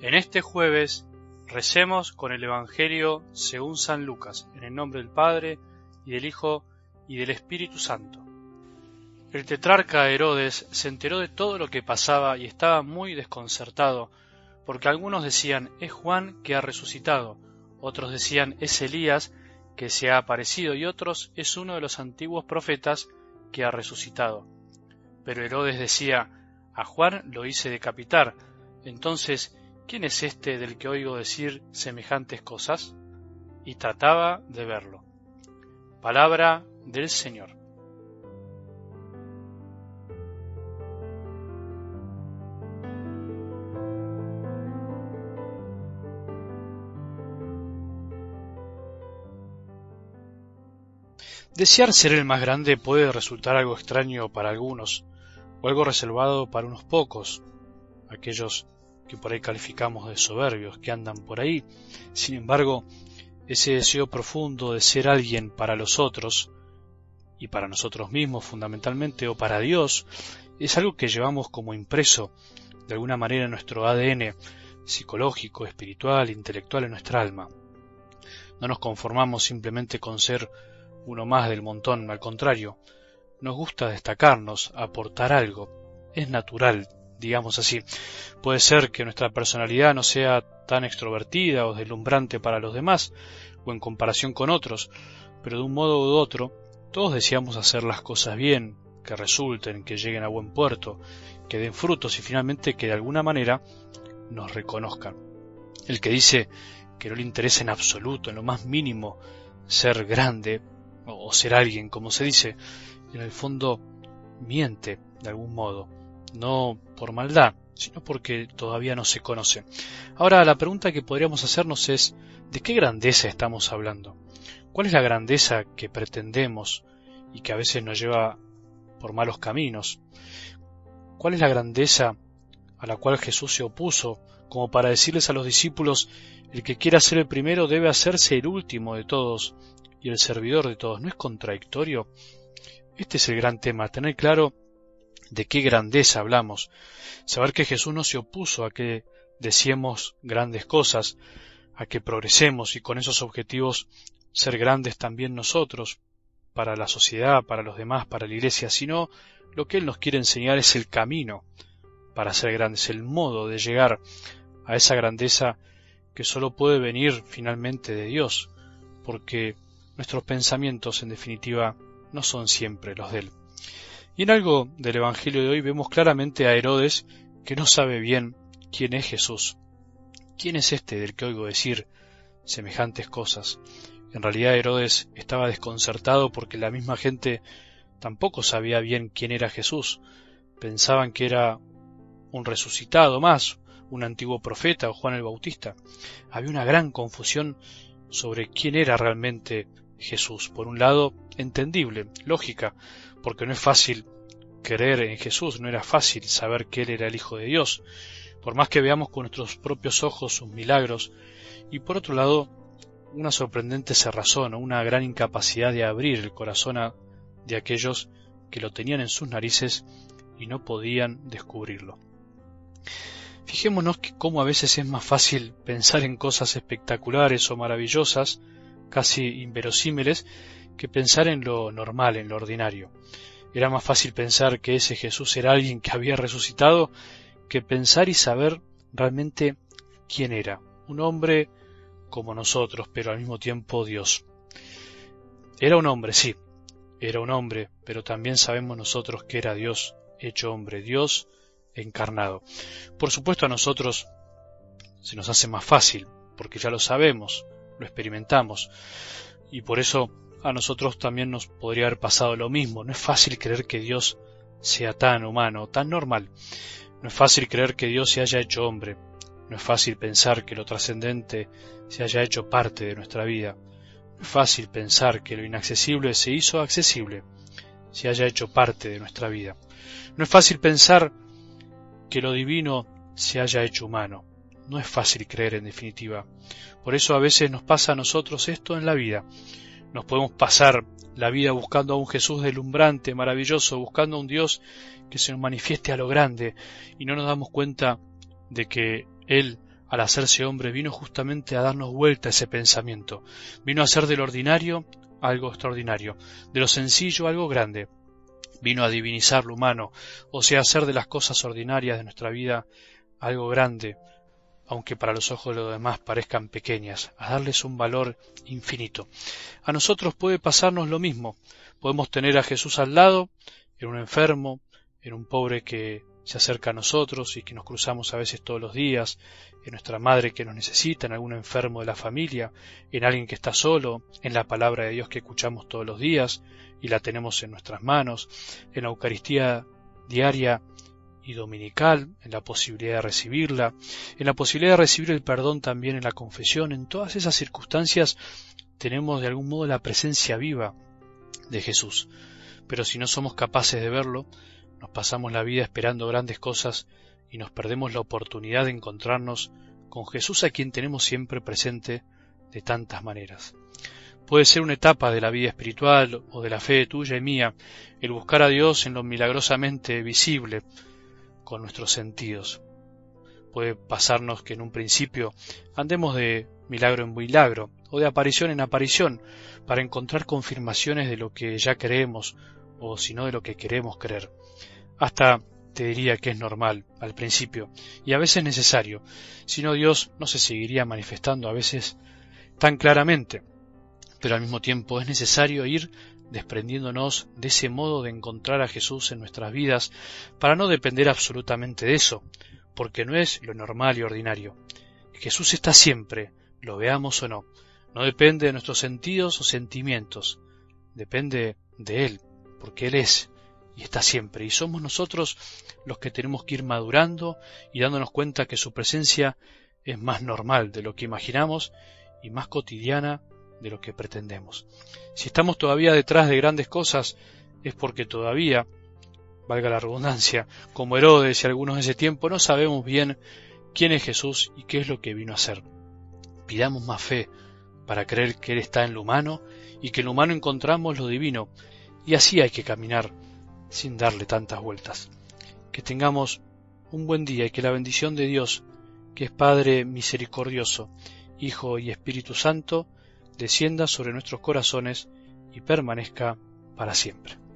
En este jueves recemos con el Evangelio según San Lucas, en el nombre del Padre, y del Hijo, y del Espíritu Santo. El tetrarca Herodes se enteró de todo lo que pasaba y estaba muy desconcertado, porque algunos decían, es Juan que ha resucitado, otros decían, es Elías que se ha aparecido, y otros, es uno de los antiguos profetas que ha resucitado. Pero Herodes decía, a Juan lo hice decapitar, entonces, ¿quién es este del que oigo decir semejantes cosas? Y trataba de verlo. Palabra del Señor. Desear ser el más grande puede resultar algo extraño para algunos, o algo reservado para unos pocos, aquellos que por ahí calificamos de soberbios, que andan por ahí. Sin embargo, ese deseo profundo de ser alguien para los otros, y para nosotros mismos fundamentalmente, o para Dios, es algo que llevamos como impreso de alguna manera en nuestro ADN psicológico, espiritual, intelectual, en nuestra alma. No nos conformamos simplemente con ser uno más del montón, al contrario, nos gusta destacarnos, aportar algo, es natural, digamos así. Puede ser que nuestra personalidad no sea tan extrovertida o deslumbrante para los demás, o en comparación con otros, pero de un modo u otro, todos deseamos hacer las cosas bien, que resulten, que lleguen a buen puerto, que den frutos y finalmente que de alguna manera nos reconozcan. El que dice que no le interesa en absoluto, en lo más mínimo, ser grande o ser alguien, como se dice, en el fondo miente de algún modo, no por maldad, sino porque todavía no se conoce. Ahora, la pregunta que podríamos hacernos es, ¿de qué grandeza estamos hablando? ¿Cuál es la grandeza que pretendemos y que a veces nos lleva por malos caminos? ¿Cuál es la grandeza a la cual Jesús se opuso, como para decirles a los discípulos, el que quiera ser el primero debe hacerse el último de todos y el servidor de todos? ¿No es contradictorio? Este es el gran tema, tener claro de qué grandeza hablamos, saber que Jesús no se opuso a que deseemos grandes cosas, a que progresemos y con esos objetivos ser grandes también nosotros, para la sociedad, para los demás, para la Iglesia, sino lo que Él nos quiere enseñar es el camino para ser grandes, el modo de llegar a esa grandeza que solo puede venir finalmente de Dios, porque nuestros pensamientos en definitiva no son siempre los de Él. Y en algo del Evangelio de hoy vemos claramente a Herodes que no sabe bien quién es Jesús. ¿Quién es este del que oigo decir semejantes cosas? En realidad Herodes estaba desconcertado porque la misma gente tampoco sabía bien quién era Jesús. Pensaban que era un resucitado más, un antiguo profeta o Juan el Bautista. Había una gran confusión sobre quién era realmente Jesús. Por un lado, entendible, lógica, porque no es fácil creer en Jesús, no era fácil saber que Él era el Hijo de Dios, por más que veamos con nuestros propios ojos sus milagros, y por otro lado, una sorprendente cerrazón o una gran incapacidad de abrir el corazón de aquellos que lo tenían en sus narices y no podían descubrirlo. Fijémonos que cómo a veces es más fácil pensar en cosas espectaculares o maravillosas, casi inverosímiles, que pensar en lo normal, en lo ordinario. Era más fácil pensar que ese Jesús era alguien que había resucitado que pensar y saber realmente quién era. Un hombre como nosotros, pero al mismo tiempo Dios. Era un hombre, sí, era un hombre, pero también sabemos nosotros que era Dios hecho hombre, Dios encarnado. Por supuesto a nosotros se nos hace más fácil, porque ya lo sabemos, lo experimentamos, y por eso a nosotros también nos podría haber pasado lo mismo. No es fácil creer que Dios sea tan humano, tan normal. No es fácil creer que Dios se haya hecho hombre. No es fácil pensar que lo trascendente se haya hecho parte de nuestra vida. No es fácil pensar que lo inaccesible se hizo accesible, se haya hecho parte de nuestra vida. No es fácil pensar que lo divino se haya hecho humano. No es fácil creer, en definitiva. Por eso a veces nos pasa a nosotros esto en la vida. Nos podemos pasar la vida buscando a un Jesús deslumbrante, maravilloso, buscando a un Dios que se nos manifieste a lo grande, y no nos damos cuenta de que Él al hacerse hombre, vino justamente a darnos vuelta ese pensamiento. Vino a hacer del ordinario algo extraordinario, de lo sencillo algo grande. Vino a divinizar lo humano, o sea, a hacer de las cosas ordinarias de nuestra vida algo grande, aunque para los ojos de los demás parezcan pequeñas, a darles un valor infinito. A nosotros puede pasarnos lo mismo. Podemos tener a Jesús al lado, en un enfermo, en un pobre que se acerca a nosotros y que nos cruzamos a veces todos los días, en nuestra madre que nos necesita, en algún enfermo de la familia, en alguien que está solo, en la palabra de Dios que escuchamos todos los días y la tenemos en nuestras manos, en la Eucaristía diaria y dominical, en la posibilidad de recibirla, en la posibilidad de recibir el perdón también en la confesión. En todas esas circunstancias tenemos de algún modo la presencia viva de Jesús. Pero si no somos capaces de verlo, nos pasamos la vida esperando grandes cosas y nos perdemos la oportunidad de encontrarnos con Jesús, a quien tenemos siempre presente de tantas maneras. Puede ser una etapa de la vida espiritual o de la fe tuya y mía, el buscar a Dios en lo milagrosamente visible con nuestros sentidos. Puede pasarnos que en un principio andemos de milagro en milagro o de aparición en aparición para encontrar confirmaciones de lo que ya creemos o si no de lo que queremos creer. Hasta te diría que es normal al principio y a veces necesario, si no Dios no se seguiría manifestando a veces tan claramente, pero al mismo tiempo es necesario ir desprendiéndonos de ese modo de encontrar a Jesús en nuestras vidas para no depender absolutamente de eso, porque no es lo normal y ordinario. Jesús está siempre, lo veamos o no. No depende de nuestros sentidos o sentimientos, depende de Él, porque Él es y está siempre, y somos nosotros los que tenemos que ir madurando y dándonos cuenta que su presencia es más normal de lo que imaginamos y más cotidiana de lo que pretendemos. Si estamos todavía detrás de grandes cosas, es porque todavía, valga la redundancia, como Herodes y algunos de ese tiempo, no sabemos bien quién es Jesús y qué es lo que vino a hacer. Pidamos más fe para creer que Él está en lo humano y que en lo humano encontramos lo divino, y así hay que caminar sin darle tantas vueltas. Que tengamos un buen día y que la bendición de Dios, que es Padre misericordioso, Hijo y Espíritu Santo, descienda sobre nuestros corazones y permanezca para siempre.